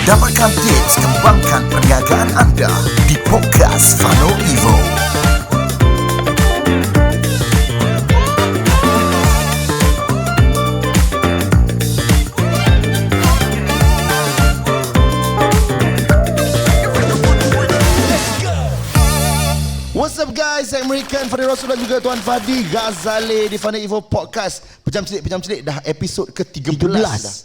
Dapatkan tips kembangkan perniagaan anda di podcast Fano Evo. What's up guys, saya American Fadi Rasul dan juga Tuan Fadi Ghazali di Fano Evo Podcast. Pejam celik dah episod ke-13 dah.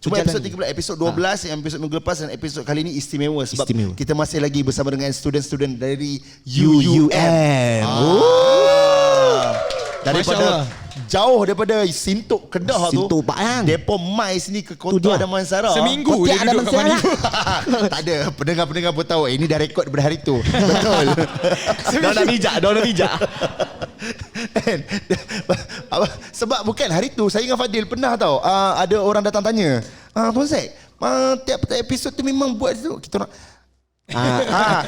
Cuma episod 13, episod 12 yang episod minggu lepas dan episod kali ini istimewa sebab kita masih lagi bersama dengan student-student dari UUM. Daripada jauh daripada Sintok Kedah tu. Sintok Pahang. Depa mai sini ke Kota Damansara. Seminggu dia duduk kat mana? Tak ada, pendengar-pendengar pun tahu ini dah rekod daripada hari tu. Betul. Dah nak bijak. Sebab bukan hari tu saya dengan Fadil pernah tahu ada orang datang tanya, Tuan Zack, tiap episod tu memang buat tu kita nak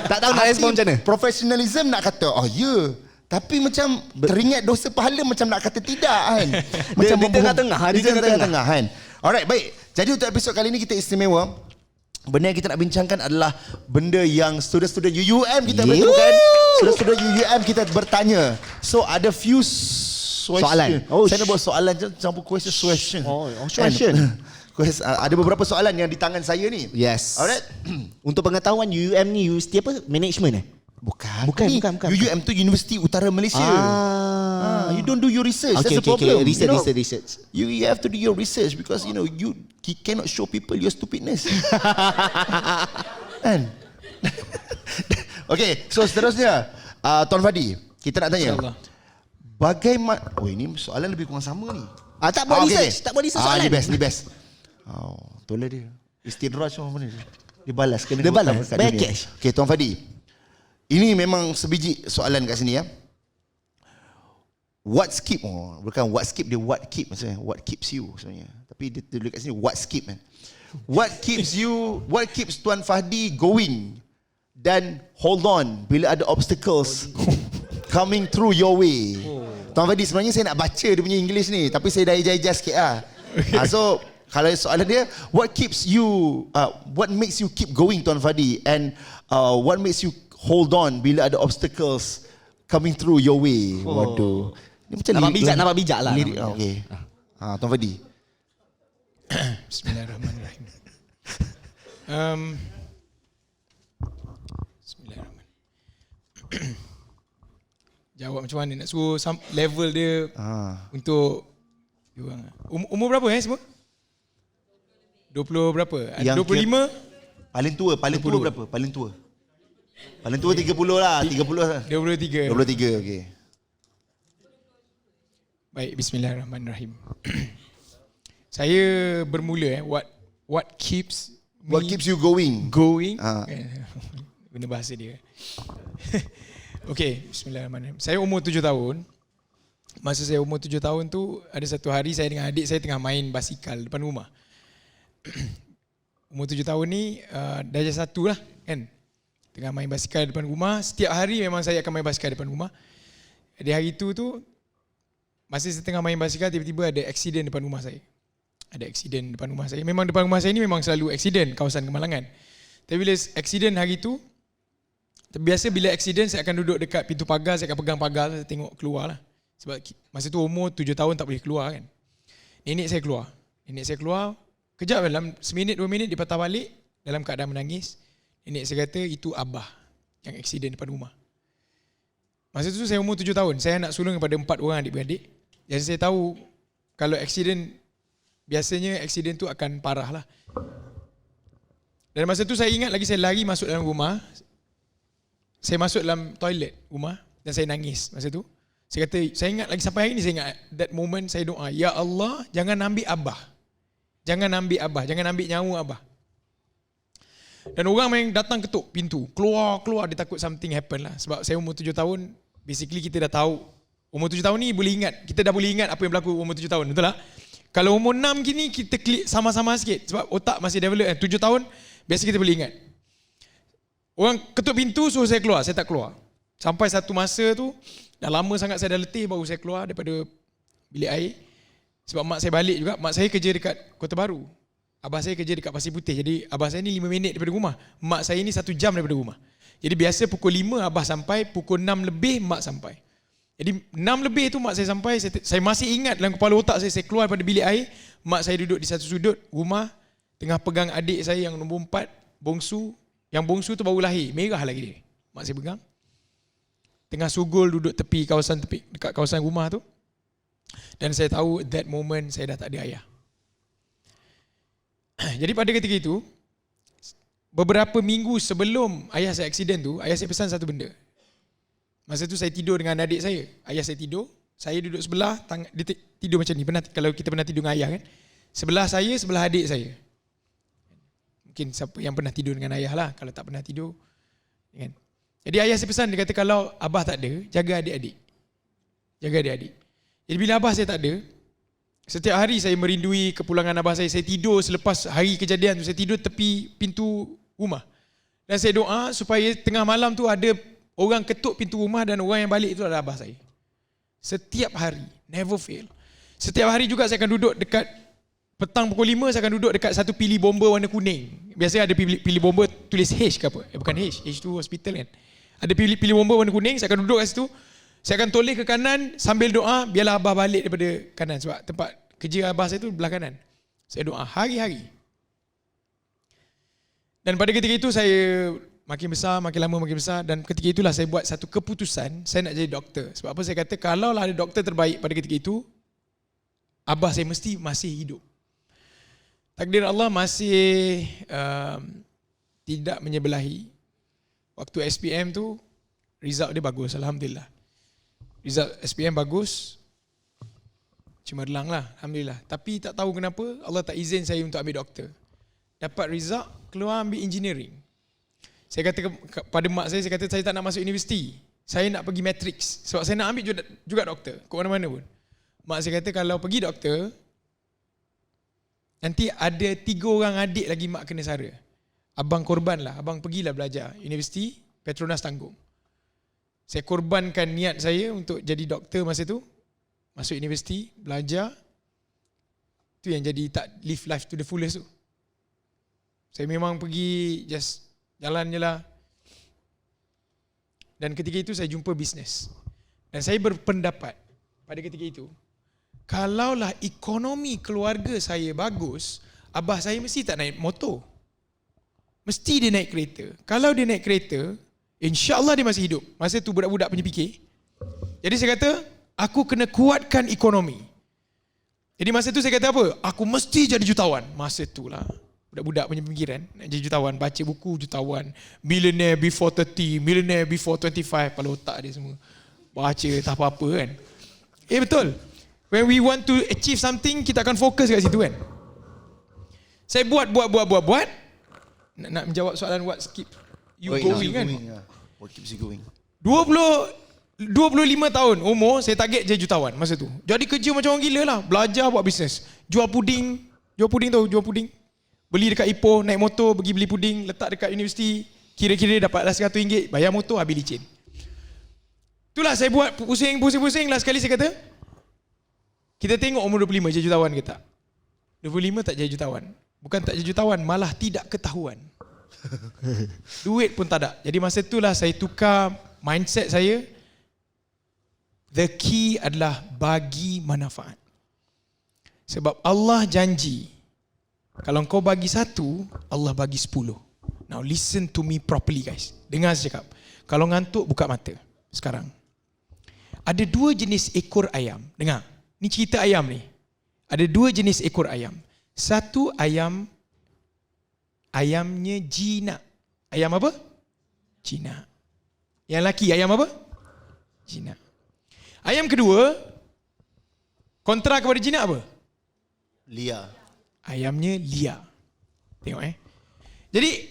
tak tahu nak respon macam mana. Professionalism nak kata ya, tapi macam teringat dosa pahala macam nak kata tidak kan. Macam di tengah-tengah, di tengah-tengah kan. Alright, baik. Jadi untuk episod kali ini kita istimewa. Benda yang kita nak bincangkan adalah benda yang student-student UUM kita beritahukan. Student-student UUM kita bertanya. So ada few soalan. Saya nak buat soalan campur question. Question. Ada beberapa soalan yang di tangan saya ni. Yes. Alright. Untuk pengetahuan UUM ni UST apa? Management Bukan. Bukan. UUM tu Universiti Utara Malaysia. You don't do your research. Okay, That's the problem. Research. You have to do your research because you cannot show people your stupidness. Kan? Okay, so seterusnya Tuan Fadi, kita nak tanya. Bagaimana? Ini soalan lebih kurang sama ni. Tak buat research soalan. Ni best. Tolong dia. Istidraj macam mana dia? Dia balas. Dia balas. Bayar cash. Okay, Tuan Fadi. Ini memang sebiji soalan kat sini ya. What skip? Bukan what skip, dia what keep maksudnya. What keeps you sebenarnya. Tapi dia tulis kat sini what skip kan. What keeps Tuan Fadi going dan hold on bila ada obstacles coming through your way. Tuan Fadi, sebenarnya saya nak baca dia punya English ni, tapi saya dah eja-eja sikit lah. So kalau soalan dia, what makes you keep going Tuan Fadi, and what makes you hold on bila ada obstacles coming through your way. Waduh. Ni macam nampak bijak lah. Lirik. Okey. Tuan Fadi. Bismillahirrahmanirrahim. Bismillahirrahmanirrahim. Jawab macam mana nak suruh level dia untuk umur berapa semua? 20 berapa? Ada 25? Paling tua berapa? Paling tua 30 lah, 30 lah. 23, okey. Baik, bismillahirrahmanirrahim. Saya bermula what keeps you going? Guna bahasa dia. Okey, bismillahirrahmanirrahim. Saya umur 7 tahun. Masa saya umur 7 tahun tu, ada satu hari saya dengan adik saya tengah main basikal depan rumah. Umur 7 tahun ni darjah 1 lah kan. Tengah main basikal depan rumah. Setiap hari memang saya akan main basikal depan rumah. Di hari tu masa saya tengah main basikal, tiba-tiba ada aksiden depan rumah saya. Memang depan rumah saya ni memang selalu aksiden, kawasan Kemalangan. Tapi bila aksiden hari tu, biasa bila aksiden saya akan duduk dekat pintu pagar, saya akan pegang pagar, saya tengok keluar lah. Sebab masa tu umur 7 tahun tak boleh keluar kan. Nenek saya keluar, kejap dalam seminit 2 minit dia patah balik dalam keadaan menangis. Nenek saya kata itu abah yang aksiden depan rumah. Masa tu saya umur 7 tahun. Saya anak sulung kepada 4 orang adik-beradik. Jadi saya tahu kalau aksiden, biasanya aksiden tu akan parah lah. Dan masa tu saya ingat lagi saya lari masuk dalam rumah. Saya masuk dalam toilet rumah dan saya nangis masa tu. Saya kata, saya ingat lagi sampai hari ni, saya ingat that moment saya doa, ya Allah, jangan ambil abah. Jangan ambil nyawa abah. Dan orang yang datang ketuk pintu, keluar, dia takut something happen lah. Sebab saya umur 7 tahun, basically kita dah tahu, umur 7 tahun ni kita dah boleh ingat apa yang berlaku umur 7 tahun, betul tak? Kalau umur 6 gini, kita klik sama-sama sikit. Sebab otak masih develop. 7 tahun, biasa kita boleh ingat. Orang ketuk pintu, suruh saya keluar, saya tak keluar. Sampai satu masa tu, dah lama sangat saya dah letih, baru saya keluar daripada bilik air. Sebab mak saya balik juga, mak saya kerja dekat Kota Baru. Abah saya kerja dekat Pasir Putih. Jadi abah saya ni 5 minit daripada rumah. Mak saya ni 1 jam daripada rumah. Jadi biasa pukul 5 abah sampai, pukul 6 lebih mak sampai. Jadi 6 lebih tu mak saya sampai, saya masih ingat dalam kepala otak saya keluar daripada bilik air, mak saya duduk di satu sudut rumah, tengah pegang adik saya yang nombor 4, bongsu. Yang bongsu tu baru lahir, merah lagi dia. Mak saya pegang. Tengah sugul duduk dekat kawasan rumah tu. Dan saya tahu that moment saya dah tak ada ayah. Jadi pada ketika itu, beberapa minggu sebelum ayah saya aksiden tu, ayah saya pesan satu benda. Masa tu saya tidur dengan adik saya. Ayah saya tidur, saya duduk sebelah, dia tidur macam ni. Kalau kita pernah tidur dengan ayah kan. Sebelah saya, sebelah adik saya. Mungkin siapa yang pernah tidur dengan ayah lah. Kalau tak pernah tidur. Kan? Jadi ayah saya pesan, dia kata kalau abah tak ada, jaga adik-adik. Jaga adik-adik. Jadi bila abah saya tak ada, setiap hari saya merindui kepulangan abah saya. Saya tidur selepas hari kejadian tu, saya tidur tepi pintu rumah. Dan saya doa supaya tengah malam tu ada orang ketuk pintu rumah dan orang yang balik itu adalah abah saya. Setiap hari, never fail. Setiap hari juga saya akan duduk dekat petang pukul 5, saya akan duduk dekat satu pili bomba warna kuning. Biasanya ada pili bomba tulis H ke apa? Bukan H, H tu hospital kan. Ada pili bomba warna kuning, saya akan duduk kat situ. Saya akan toleh ke kanan sambil doa biarlah abah balik daripada kanan sebab tempat kerja abah saya tu belah kanan. Saya doa hari-hari. Dan pada ketika itu saya makin besar, makin lama makin besar, dan ketika itulah saya buat satu keputusan, saya nak jadi doktor. Sebab apa saya kata, kalau lah ada doktor terbaik pada ketika itu, abah saya mesti masih hidup. Takdir Allah masih tidak menyebelahi. Waktu SPM tu, result dia bagus, Alhamdulillah. Result SPM bagus, cemerlang lah, Alhamdulillah. Tapi tak tahu kenapa, Allah tak izin saya untuk ambil doktor. Dapat result, keluar ambil engineering. Saya kata pada mak saya kata saya tak nak masuk universiti. Saya nak pergi matrix. Sebab saya nak ambil juga doktor, ke mana-mana pun. Mak saya kata kalau pergi doktor, nanti ada 3 orang adik lagi mak kena sara. Abang korban lah, abang pergilah belajar. Universiti, Petronas tanggung. Saya korbankan niat saya untuk jadi doktor masa tu. Masuk universiti, belajar. Tu yang jadi tak live life to the fullest tu. Saya memang pergi just jalan je lah. Dan ketika itu saya jumpa bisnes. Dan saya berpendapat pada ketika itu, kalaulah ekonomi keluarga saya bagus, abah saya mesti tak naik motor. Mesti dia naik kereta. Kalau dia naik kereta, InsyaAllah dia masih hidup. Masa tu budak-budak punya fikir. Jadi saya kata, aku kena kuatkan ekonomi. Jadi masa tu saya kata apa? Aku mesti jadi jutawan. Masa tu lah. Budak-budak punya pemikiran. Nak jadi jutawan. Baca buku jutawan. Millionaire before 30. Millionaire before 25. Kepala otak dia semua. Baca tak apa-apa kan. Betul. When we want to achieve something, kita akan fokus kat situ kan. Saya buat. Nak menjawab soalan what keep you going kan. What keeps you going? 25 tahun umur, saya target jadi jutawan masa tu. Jadi kerja macam orang gila lah. Belajar buat bisnes. Jual puding tahu, jual puding. Beli dekat Ipoh, naik motor, pergi beli puding, letak dekat universiti. Kira-kira dapat RM100, bayar motor, habis licin. Itulah saya buat pusing. Last sekali saya kata, kita tengok umur 25 jadi jutawan ke tak? 25 tak jadi jutawan. Bukan tak jadi jutawan, malah tidak ketahuan. Duit pun tak ada. Jadi masa itulah saya tukar mindset saya. The key adalah bagi manfaat. Sebab Allah janji, kalau kau bagi 1, Allah bagi 10. Now listen to me properly guys. Dengar saya cakap. Kalau ngantuk, buka mata. Sekarang. Ada 2 jenis ekor ayam. Dengar. Ni cerita ayam ni. Ada 2 jenis ekor ayam. Satu ayamnya jinak. Ayam apa? Jinak. Yang laki ayam apa? Jinak. Ayam kedua, kontra kepada jinak apa? Lia. Ayamnya liar. Tengok Jadi,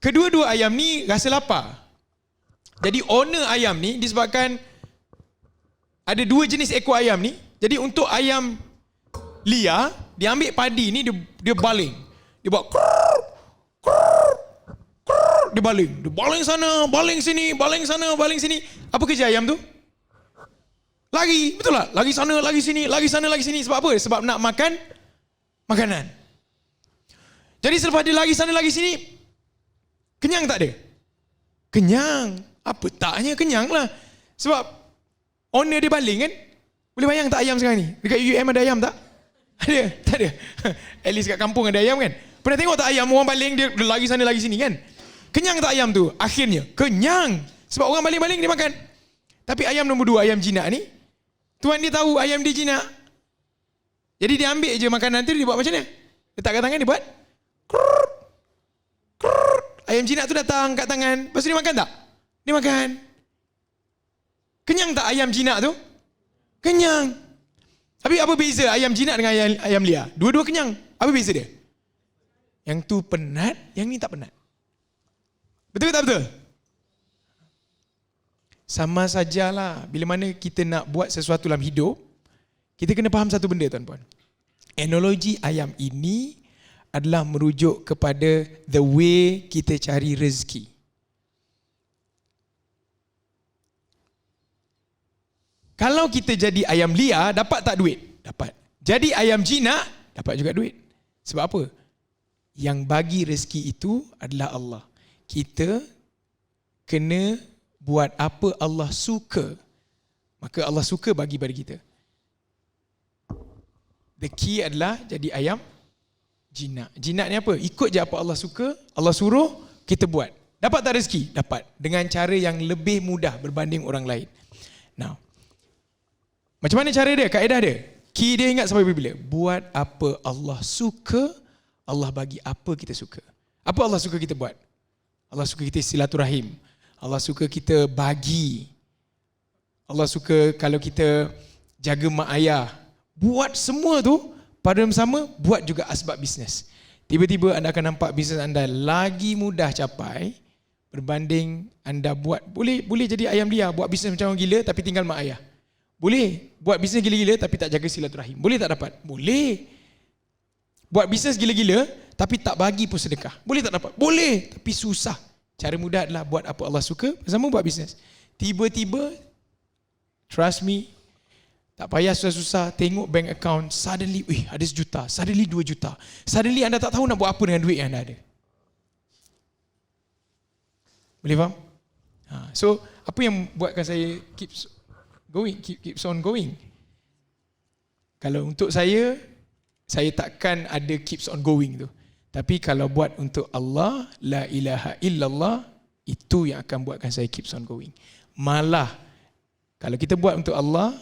kedua-dua ayam ni rasa lapar. Jadi owner ayam ni disebabkan ada 2 jenis ekor ayam ni. Jadi untuk ayam liar, dia ambil padi ni, dia baling. Dia buat dia baling. Dia baling sana, baling sini, baling sana, baling sini. Apa kerja ayam tu? Lari, betul tak? Lari sana, lari sini, lari sana, lari sini. Sebab apa? Sebab nak makan makanan. Jadi selepas dia lari sana lari sini, kenyang tak dia? Kenyang. Apa taknya kenyang lah. Sebab owner dia baling kan. Boleh bayang tak ayam sekarang ni? Dekat UM ada ayam tak? Ada? Tak ada. At least kat kampung ada ayam kan. Pernah tengok tak ayam orang baling dia lari sana lari sini kan? Kenyang tak ayam tu? Akhirnya kenyang. Sebab orang baling-baling dia makan. Tapi ayam nombor 2, ayam jinak ni, tuan dia tahu ayam dia jinak. Jadi dia ambil je makanan tu, dia buat macam mana? Letak kat tangan, dia buat krrrt, krrrt. Ayam jinak tu datang kat tangan. Lepas tu dia makan tak? Dia makan. Kenyang tak ayam jinak tu? Kenyang. Tapi apa beza ayam jinak dengan ayam liar? Dua-dua kenyang. Apa beza dia? Yang tu penat, yang ni tak penat. Betul tak betul? Sama sajalah bila mana kita nak buat sesuatu dalam hidup, kita kena faham satu benda tuan-puan. Analogi ayam ini adalah merujuk kepada the way kita cari rezeki. Kalau kita jadi ayam liar, dapat tak duit? Dapat. Jadi ayam jinak, dapat juga duit. Sebab apa? Yang bagi rezeki itu adalah Allah. Kita kena buat apa Allah suka. Maka Allah suka bagi pada kita. The key adalah jadi ayam jinak. Jinak ni apa? Ikut je apa Allah suka, Allah suruh, kita buat. Dapat tak rezeki? Dapat. Dengan cara yang lebih mudah berbanding orang lain. Now, macam mana cara dia? Kaedah dia? Key dia ingat sampai bila? Buat apa Allah suka, Allah bagi apa kita suka. Apa Allah suka kita buat? Allah suka kita silaturahim. Allah suka kita bagi. Allah suka kalau kita jaga mak ayah. Buat semua tu pada sama, buat juga asbab bisnes. Tiba-tiba anda akan nampak bisnes anda lagi mudah capai berbanding anda buat. Boleh jadi ayam liar, buat bisnes macam orang gila tapi tinggal mak ayah. Boleh buat bisnes gila-gila tapi tak jaga silaturahim. Boleh tak dapat? Boleh. Buat bisnes gila-gila tapi tak bagi pun sedekah. Boleh tak dapat? Boleh, tapi susah. Cara mudah adalah buat apa Allah suka, sama buat bisnes. Tiba-tiba, trust me, tak payah susah-susah tengok bank account, suddenly, ada 1 juta, suddenly 2 juta. Suddenly anda tak tahu nak buat apa dengan duit yang anda ada. Boleh faham? So, apa yang buatkan saya keeps on going? Kalau untuk saya takkan ada keeps on going tu. Tapi kalau buat untuk Allah, la ilaha illallah, itu yang akan buatkan saya keeps on going. Malah, kalau kita buat untuk Allah,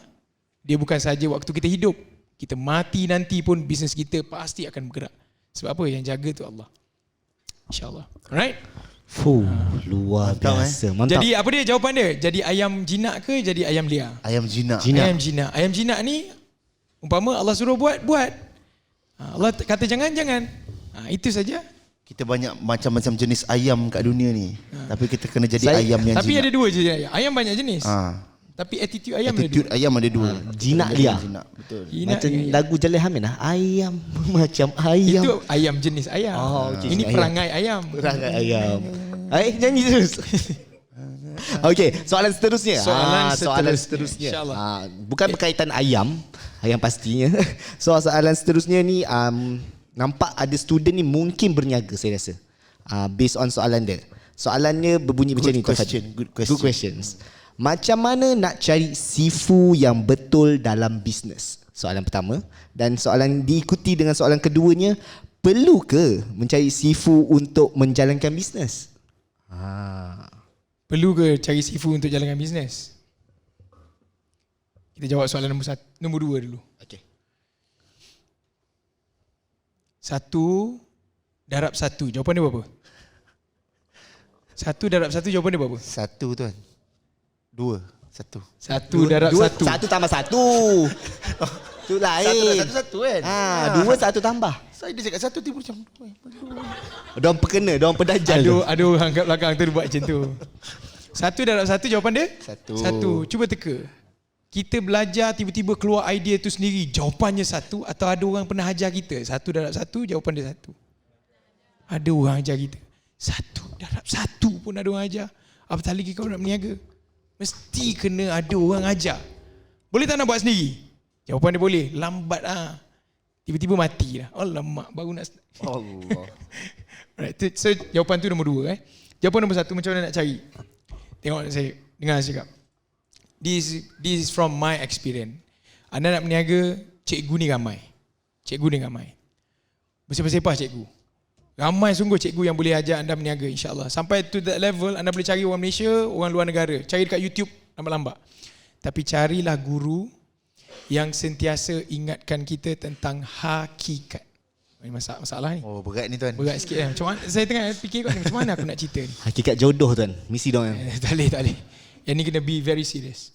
dia bukan saja waktu kita hidup. Kita mati nanti pun bisnes kita pasti akan bergerak. Sebab apa? Yang jaga tu Allah. InsyaAllah. Alright? Luar biasa. Mantap. Jadi apa dia jawapan dia? Jadi ayam jinak ke jadi ayam liar? Ayam jinak. Ayam jinak. Ayam jinak ni, umpama Allah suruh buat. Allah kata jangan. Itu saja. Kita banyak macam-macam jenis ayam kat dunia ni. Tapi kita kena jadi ayam yang tapi jinak. ada 2 je ayam. Ayam banyak jenis. Tapi attitude ayam Attitude ayam ada 2. Jinak liar. Jinak. Betul. Macam lagu Jalil Hamid lah. Ayam macam ayam. Itu ayam jenis ayam. Ini perangai ayam. Perangai ayam. Nyanyi terus. Okey, soalan seterusnya. Soalan seterusnya. Bukan berkaitan ayam pastinya. Soalan seterusnya ni nampak ada student ni mungkin berniaga saya rasa. Based on soalan dia. Soalannya berbunyi macam ni. Good questions. Macam mana nak cari sifu yang betul dalam bisnes? Soalan pertama. Dan soalan diikuti dengan soalan keduanya, perlu ke mencari sifu untuk menjalankan bisnes? Perlu ke cari sifu untuk jalankan bisnes? Kita jawab soalan nombor 2 dulu. Okey. 1 darab 1, jawapan dia berapa? 1 darab 1, jawapan dia berapa? 1 tuan. 2. 1. 1 darab 1. 1 tambah 1. Tu lain. 1 kan? 2 1 tambah. Saya dia cakap 1 tiba macam 2. Diorang perkena, diorang pedajal. Ada orang kat belakang tu buat macam tu. 1 darab 1, jawapan dia? 1. Cuba teka. Kita belajar tiba-tiba keluar idea tu sendiri, jawapannya 1, atau ada orang pernah ajar kita 1 darab 1, jawapan dia 1. Ada orang ajar kita 1 darab 1 pun ada orang ajar. Apatah lagi kau nak berniaga, mesti kena ada orang ajar. Boleh tak nak buat sendiri? Jawapan dia boleh. Lambat Tiba-tiba mati dah. Alamak, baru nak Allah. Right. So jawapan tu nombor 2 Jawapan nombor 1, macam mana nak cari? Tengok saya, dengar saya cakap. This is from my experience. Anda nak berniaga, cikgu ni ramai. Bersepah-sepah cikgu. Ramai sungguh cikgu yang boleh ajar anda berniaga, insyaAllah. Sampai to that level, anda boleh cari orang Malaysia, orang luar negara. Cari dekat YouTube, lambat-lambat. Tapi carilah guru yang sentiasa ingatkan kita tentang hakikat. Ini masalah ni. Oh, berat ni tuan. Berat sikit lah. Macam mana, saya tengah fikir kat ni, macam mana aku nak cerita ni. Hakikat jodoh tuan. Misi dong. Tak boleh. Yang ni kena be very serious.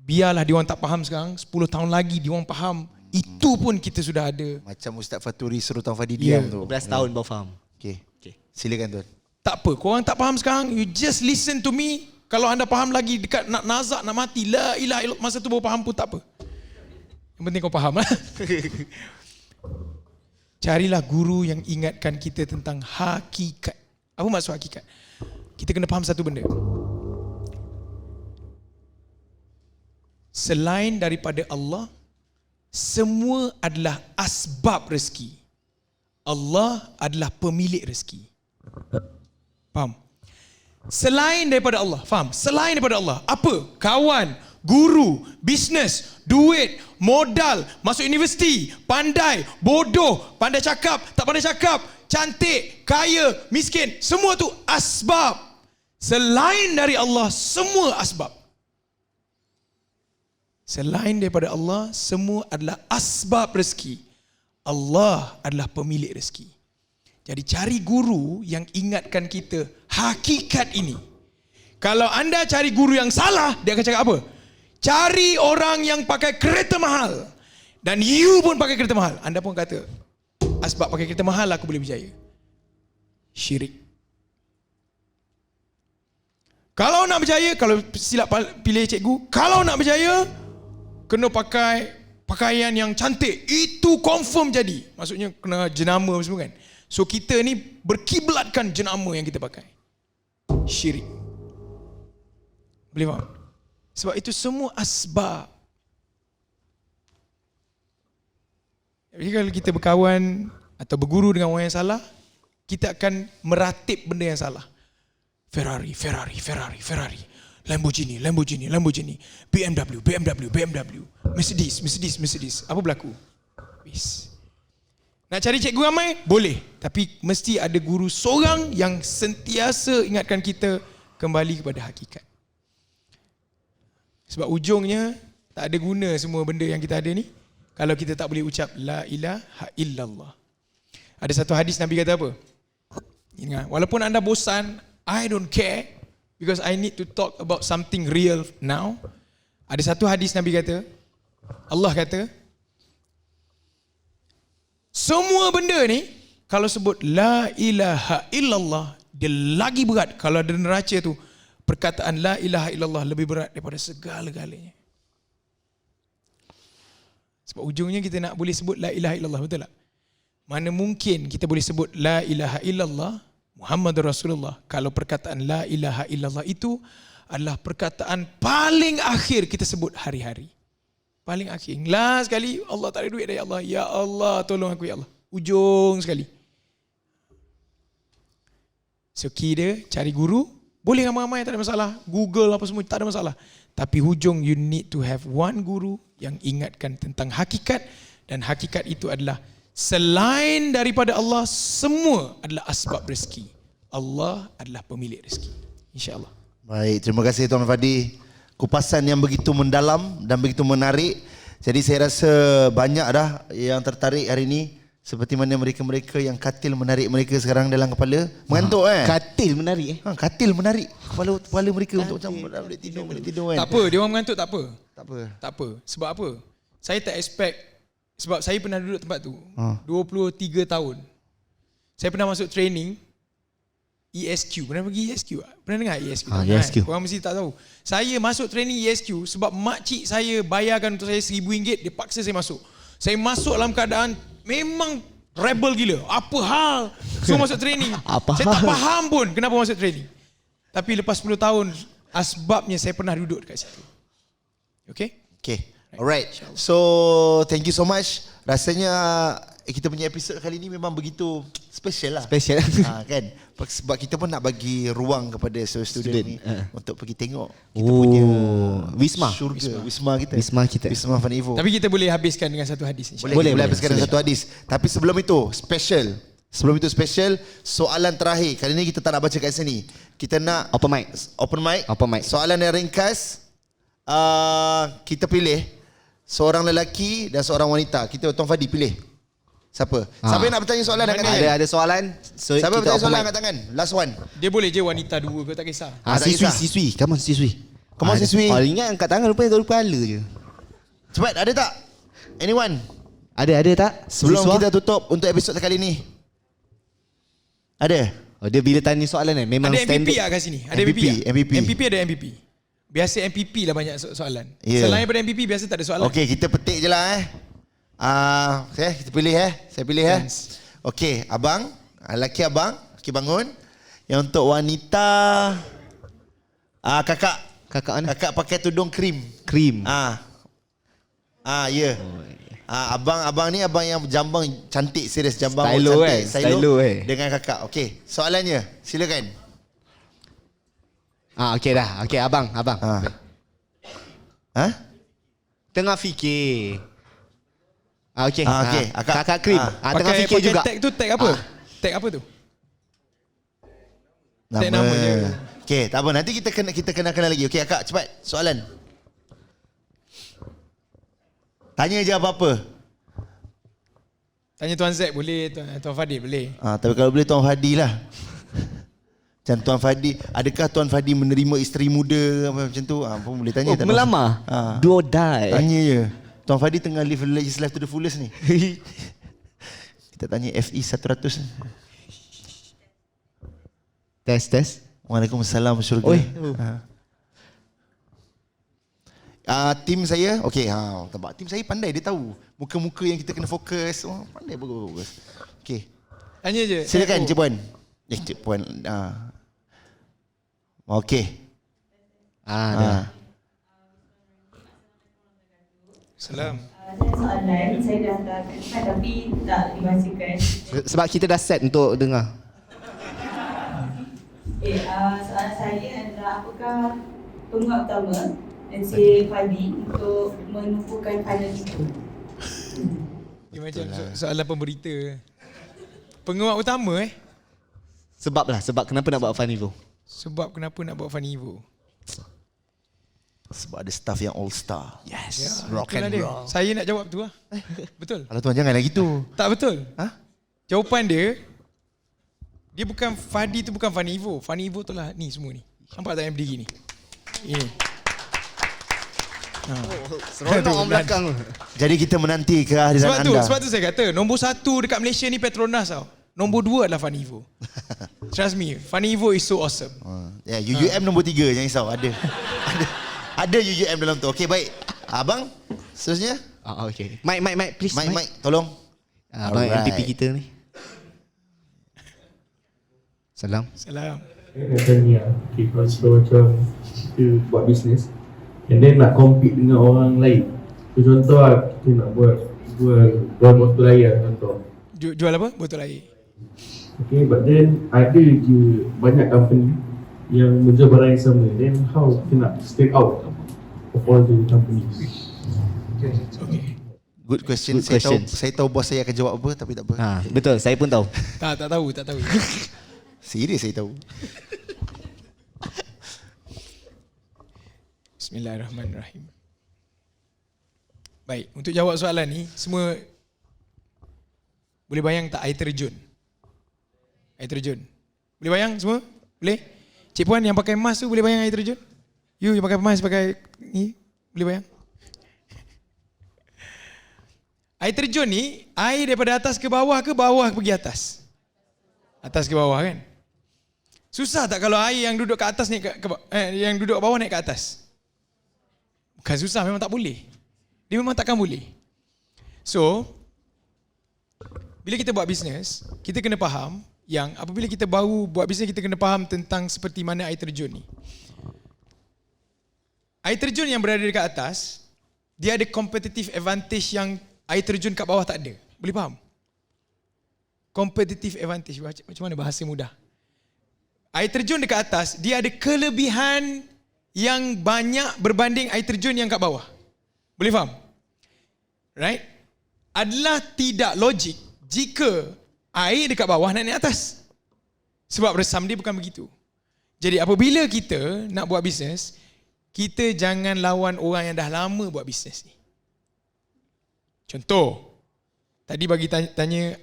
Biarlah dia orang tak faham sekarang, 10 tahun lagi dia orang faham. Itu pun kita sudah ada. Macam Ustaz Faturi suruh Tuan Fadi diam tu. 12 tahun baru faham. Okay. Silakan tuan. Tak apa, korang tak faham sekarang, you just listen to me. Kalau anda faham lagi dekat nak nazak, nak mati, la ilaha illallah, masa tu baru faham pun tak apa. Yang penting kau faham lah. Carilah guru yang ingatkan kita tentang hakikat. Apa maksud hakikat? Kita kena faham satu benda. Selain daripada Allah, semua adalah asbab rezeki. Allah adalah pemilik rezeki. Faham? Selain daripada Allah, faham? Selain daripada Allah, apa? Kawan, guru, bisnes, duit, modal, masuk universiti, pandai, bodoh, pandai cakap, tak pandai cakap, cantik, kaya, miskin, semua tu asbab. Selain dari Allah, semua asbab. Selain daripada Allah, semua adalah asbab rezeki. Allah adalah pemilik rezeki. Jadi cari guru yang ingatkan kita hakikat ini. Kalau anda cari guru yang salah, dia akan cakap apa? Cari orang yang pakai kereta mahal. Dan you pun pakai kereta mahal. Anda pun kata, asbab pakai kereta mahal aku boleh berjaya. Syirik. Kalau nak berjaya, kalau silap pilih cikgu, kalau nak berjaya, kena pakai pakaian yang cantik. Itu confirm jadi. Maksudnya kena jenama semua kan. So kita ni berkiblatkan jenama yang kita pakai. Syirik. Boleh faham? Sebab itu semua asbab. Jadi kalau kita berkawan atau berguru dengan orang yang salah, kita akan meratib benda yang salah. Ferrari. Lamborghini. BMW. Mercedes. Apa berlaku? Habis. Nak cari cikgu ramai? Boleh. Tapi mesti ada guru seorang yang sentiasa ingatkan kita kembali kepada hakikat. Sebab ujungnya tak ada guna semua benda yang kita ada ni kalau kita tak boleh ucap la ilaha illallah. Ada satu hadis Nabi kata apa? Ingat, walaupun anda bosan, I don't care because I need to talk about something real now. Ada satu hadis Nabi kata, Allah kata, semua benda ni kalau sebut la ilaha illallah, dia lagi berat. Kalau ada neraca tu, perkataan la ilaha illallah lebih berat daripada segala-galanya. Sebab ujungnya kita nak boleh sebut la ilaha illallah, betul tak? Mana mungkin kita boleh sebut la ilaha illallah Muhammadur Rasulullah kalau perkataan la ilaha illallah itu adalah perkataan paling akhir kita sebut hari-hari. Paling akhir. Last sekali, Allah tak ada duit dari Allah. Ya Allah, tolong aku ya Allah. Ujung sekali. So key dia, cari guru. Boleh ramai-ramai, tak ada masalah. Google apa semua, tak ada masalah. Tapi hujung, you need to have one guru yang ingatkan tentang hakikat. Dan hakikat itu adalah selain daripada Allah, semua adalah asbab rezeki. Allah adalah pemilik rezeki. InsyaAllah. Baik, terima kasih Tuan Fadi. Kupasan yang begitu mendalam dan begitu menarik. Jadi saya rasa banyak dah yang tertarik hari ini. Seperti mana mereka-mereka yang katil menarik mereka sekarang dalam kepala. Mengantuk Katil menarik katil menarik kepala mereka untuk macam boleh tidur kan. Tak apa, dia orang mengantuk tak apa. Tak apa. Sebab apa? Saya tak expect. Sebab saya pernah duduk tempat tu 23 tahun. Saya pernah masuk training ESQ. Pernah pergi ESQ? Pernah dengar ESQ? ESQ. Korang mesti tak tahu. Saya masuk training ESQ sebab makcik saya bayarkan untuk saya RM1,000. Dia paksa saya masuk. Saya masuk dalam keadaan memang rebel gila. Apa hal? So masuk training. Saya tak faham pun kenapa masuk training. Tapi lepas 10 tahun, asbabnya saya pernah duduk dekat situ. Okay? Okay. Alright. So thank you so much Rasanya kita punya episod kali ni memang begitu special lah. Special. Kan? Sebab kita pun nak bagi ruang kepada student ni untuk pergi tengok kita Oh, punya Wisma. syurga, wisma kita. Wisma Fun Evo. Tapi kita boleh habiskan dengan satu hadis insya-Allah. Boleh habiskan dengan satu hadis. Tapi sebelum itu special. Soalan terakhir. Kali ni kita tak nak baca kat sini. Kita nak Open mic. Open mic. Soalan yang ringkas. Kita pilih seorang lelaki dan seorang wanita. Kita Tuan Fadi pilih. Siapa? Siapa yang nak bertanya soalan angkat tangan? Ada soalan. So Siapa bertanya soalan mic. angkat tangan? Last one. Dia boleh je wanita dua ke tak kisah. tak kisah. Siswi. Come on, siswi. Come on, siswi. Oh, ingat angkat tangan rupanya garu kepala je. Cepat, ada tak? Anyone? Ada tak? Sebelum Siswa? kita tutup untuk episod kali ni. Ada? Oh, dia bila tanya soalan kan memang Ada standard. MVP lah kat sini. Ada MVP, MVP. MVP. MVP ada MVP. Biasa MVP lah banyak soalan. Ya. Selain daripada MVP biasa tak ada soalan. Okey, kita petik je lah kita pilih Saya pilih Okey, abang, lelaki abang, okey bangun. Yang untuk wanita kakak. Kakak mana? Kakak pakai tudung krim. Krim. Ya. Abang ni abang yang jambang cantik, serius jambang Stylo cantik. stylo Dengan kakak. Okey, soalannya silakan. Okey dah. Okey abang. Tengah fikir. Okey. Okey, Kakak krim. Tengah fikir juga. Tag tu tag apa? Tag apa tu? Tag Nama. nama je. Okey, tak apa. Nanti kita kenal lagi. Okey, akak cepat. Soalan. Tanya je apa-apa. Tanya Tuan Z boleh, Tuan Fadil boleh. Tapi kalau boleh Tuan Fadi lah. Macam Tuan Fadi, adakah Tuan Fadi menerima isteri muda macam tu? Pun boleh tanya. tak Melamar? masalah. Do or die? Tanya je. Tuan Fadi tengah live his life to the fullest ni. Kita tanya FE 100. Test. Waalaikumsalam syurga. Oi. Tim saya, okey, nampak tim saya pandai, dia tahu muka-muka yang kita kena fokus. Pandai bagus. Okey. Tanya je. Silakan Cik Puan. Cik Puan. Okey. Dah. Salam. Soalan saya dah katakan tapi tak dibacakan. Sebab kita dah set untuk dengar. Soalan saya adalah apakah penguat utama Encik Fadi untuk menumpukan panel itu? Dia macam soalan pemberita. Penguat utama Sebab kenapa nak buat Fun Evo? Sebab kenapa nak buat Fun Evo? Sebab ada staff yang all star. Yes. Rock and Itulah dia. roll. Saya nak jawab tu lah. Betul? Kalau tuan janganlah gitu. Tak betul. Jawapan dia bukan Fadi tu bukan Fun Evo. Fun Evo tu lah ni semua ni. Nampak tak yang berdiri ni? Ini. Seronok orang belakang. Jadi kita menanti kehadiran anda. Sebab tu saya kata nombor 1 dekat Malaysia ni Petronas tau. Nombor 2 adalah Fun Evo. Trust me, Fun Evo is so awesome. UUM nombor 3, jangan risau. Ada UUM dalam tu. Okey, baik. Abang, seterusnya. Okay. Mic, please. Mic, tolong. Abang MPP kita ni. Salam. Salam. Katanya, kalau macam kita buat bisnes and then nak compete dengan orang lain. Contoh lah, kita nak jual botol air contoh. Jual apa? Botol air. Okay, but then ada je banyak company yang menjual barang yang sama. Then how kita nak stand out of all the companies? Okay. Good question. Saya tahu bos saya akan jawab apa, tapi tak apa. Betul, saya pun tahu. Tak tahu. Serius saya tahu. Bismillahirrahmanirrahim. Baik, untuk jawab soalan ni, semua boleh bayang tak air terjun? Air terjun. Boleh bayang semua? Boleh? Cik Puan yang pakai mask tu boleh bayang air terjun? You yang pakai mask pakai ni, boleh bayang? Air terjun ni, air daripada atas ke bawah pergi atas? Atas ke bawah kan? Susah tak kalau air yang duduk ke atas naik yang duduk bawah naik ke atas? Bukan susah, memang tak boleh. Dia memang takkan boleh. So, bila kita buat bisnes, kita kena faham yang apabila kita baru buat bisnes, kita kena faham tentang seperti mana air terjun ni. Air terjun yang berada dekat atas, dia ada competitive advantage yang air terjun kat bawah tak ada. Boleh faham? Competitive advantage. Macam mana bahasa mudah? Air terjun dekat atas, dia ada kelebihan yang banyak berbanding air terjun yang kat bawah. Boleh faham? Right? Adalah tidak logik jika air dekat bawah nak naik atas. Sebab resam dia bukan begitu. Jadi apabila kita nak buat bisnes, kita jangan lawan orang yang dah lama buat bisnes ni. Contoh, tadi bagi tanya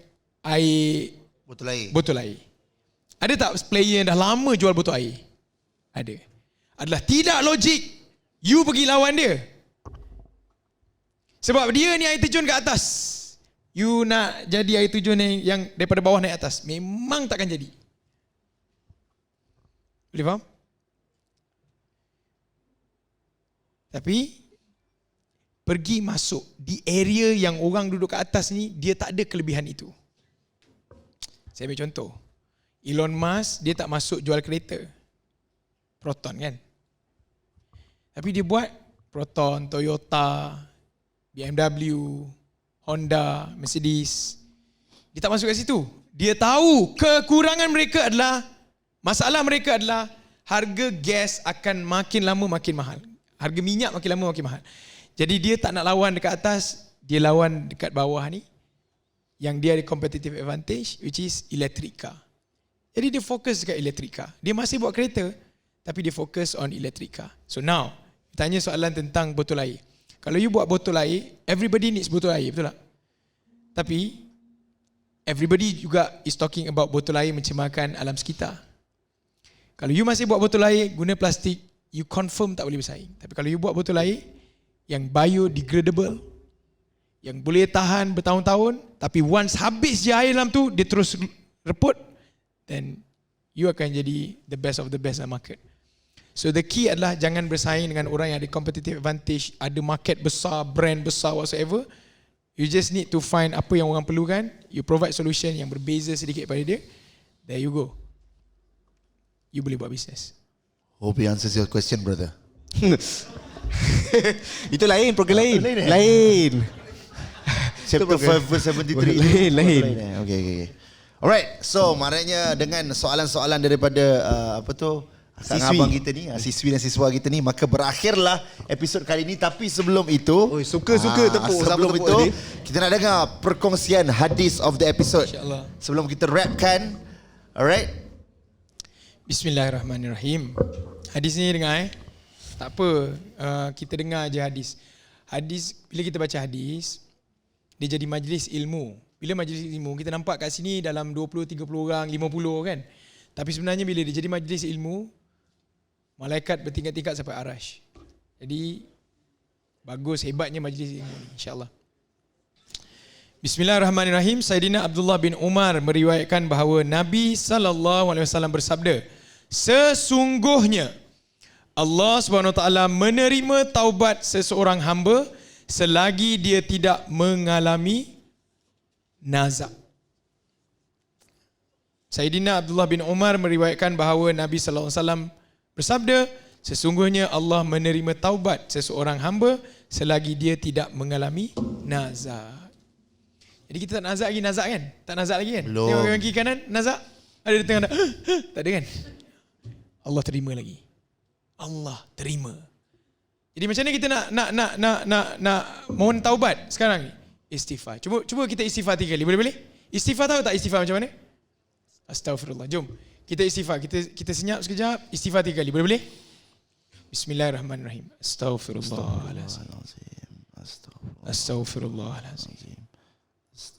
air, botol air. Ada tak player yang dah lama jual botol air? Ada. Adalah tidak logik you pergi lawan dia. Sebab dia ni air terjun kat atas. You nak jadi air terjun yang daripada bawah naik atas, memang takkan jadi. Boleh faham? Tapi pergi masuk di area yang orang duduk kat atas ni, dia tak ada kelebihan itu. Saya ambil contoh. Elon Musk, dia tak masuk jual kereta Proton kan. Tapi dia buat Proton, Toyota, BMW, Honda, Mercedes. Dia tak masuk kat situ. Dia tahu kekurangan mereka adalah, masalah mereka adalah harga gas akan makin lama makin mahal. Harga minyak makin lama makin mahal. Jadi dia tak nak lawan dekat atas, dia lawan dekat bawah ni yang dia ada competitive advantage, which is electric car. Jadi dia fokus dekat electric car. Dia masih buat kereta tapi dia fokus on electric car. So now, tanya soalan tentang botol air. Kalau you buat botol air, everybody needs botol air, betul tak? Tapi everybody juga is talking about botol air mencemarkan alam sekitar. Kalau you masih buat botol air guna plastik, you confirm tak boleh bersaing. Tapi kalau you buat botol air yang biodegradable, yang boleh tahan bertahun-tahun, tapi once habis je air dalam tu, dia terus reput, then you akan jadi the best of the best dalam market. So the key adalah jangan bersaing dengan orang yang ada competitive advantage, ada market besar, brand besar, whatsoever. You just need to find apa yang orang perlukan, you provide solution yang berbeza sedikit pada dia, there you go. You boleh buat bisnes. Hope he answers your question, brother. Itu lain, program lain. Lain. Chapter 5 verse 73. Lain. Okay. Alright, so maknanya dengan soalan-soalan daripada Siswi. abang kita ni, siswi dan siswa kita ni, maka berakhirlah episod kali ini. Tapi sebelum itu, Suka tepuk. sebelum Siapa itu, tepuk kita nak dengar perkongsian hadis of the episode. InsyaAllah. Sebelum kita rapkan, alright? Bismillahirrahmanirrahim. Hadis ni dengar tak apa, kita dengar je hadis. Hadis, bila kita baca hadis, dia jadi majlis ilmu. Bila majlis ilmu, kita nampak kat sini dalam 20, 30 orang, 50 kan. Tapi sebenarnya bila dia jadi majlis ilmu, malaikat bertingkat-tingkat sampai arash. Jadi bagus, hebatnya majlis ilmu ni, insyaAllah. Bismillahirrahmanirrahim. Sayyidina Abdullah bin Umar meriwayatkan bahawa Nabi SAW bersabda, sesungguhnya Allah SWT menerima taubat seseorang hamba selagi dia tidak mengalami nazak. Sayyidina Abdullah bin Umar meriwayatkan bahawa Nabi SAW bersabda, sesungguhnya Allah menerima taubat seseorang hamba selagi dia tidak mengalami nazak. Jadi kita tak nazak lagi, nazak kan? Tak nazak lagi kan? Belum. Tengok kaki kanan, nazak. Ada di tengah, tak ada kan? Allah terima lagi. Allah terima. Jadi macam mana kita nak mohon taubat sekarang ni? Istighfar. Cuba kita istighfar 3 kali. Boleh? Istighfar tahu tak istighfar macam mana? Astaghfirullah. Jom. Kita istighfar. Kita senyap sekejap, istighfar 3 kali. Boleh? Bismillahirrahmanirrahim. Astaghfirullahalazim. Astaghfirullahalazim.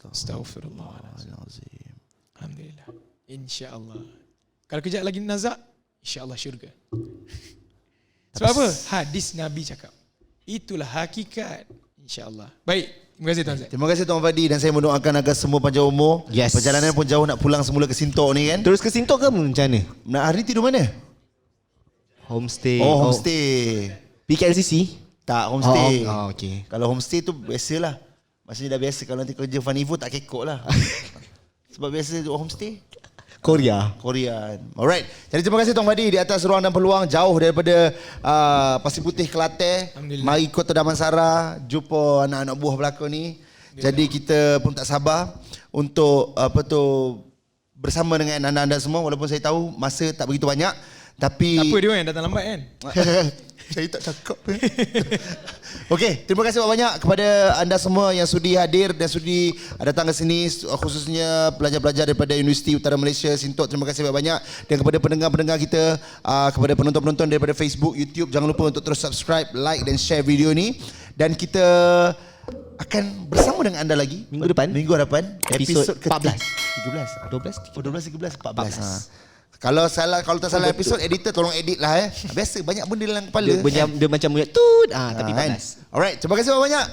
Astaghfirullahalazim. Alhamdulillah. InsyaAllah. Kalau kejap lagi nazak, InsyaAllah syurga. Sebab apa? Hadis Nabi cakap. Itulah hakikat. InsyaAllah. Baik. Terima kasih Tuan Zaid. Terima kasih Tuan Fadi, dan saya mendoakan agar semua panjang umur. Yes. Perjalanan pun jauh, nak pulang semula ke Sintok ni kan. Terus ke Sintok ke macam mana? Nak hari ni tidur mana? Homestay. Oh, homestay. PKLCC? Tak, homestay. Okay. Kalau homestay tu biasalah. Maksudnya dah biasa. Kalau nanti kerja Fanivo tak kekok lah. Sebab biasa duduk homestay Korea. Alright. Jadi terima kasih Tuan Fadi di atas ruang dan peluang jauh daripada Pasir Putih, Kelantan. Alhamdulillah. Mari Kota Damansara, jumpa anak-anak buah belakang ni. Jadi kita pun tak sabar untuk bersama dengan anda-anda semua, walaupun saya tahu masa tak begitu banyak, tapi Apa dia yang datang lambat kan? saya tak cakap. Okey, terima kasih banyak kepada anda semua yang sudi hadir dan sudi datang ke sini, khususnya pelajar-pelajar daripada Universiti Utara Malaysia Sintok. Terima kasih banyak. Dan kepada pendengar-pendengar kita, kepada penonton-penonton daripada Facebook, YouTube, jangan lupa untuk terus subscribe, like dan share video ni. Dan kita akan bersama dengan anda lagi Minggu depan episod Episod 14. 13 12 13 14. Kalau tak salah episod, editor tolong edit lah. Biasa banyak benda dalam kepala. Dia macam tut tapi panas. Alright, terima kasih banyak.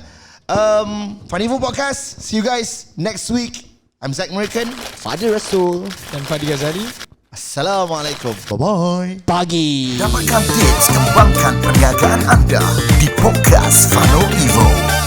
Funny Food Podcast. See you guys next week. I'm Zack American. Fadil Rasul Dan Fadi Ghazali. Assalamualaikum. Bye-bye. pagi. Dapatkan tips kembangkan perniagaan anda di Podcast Fano Evo.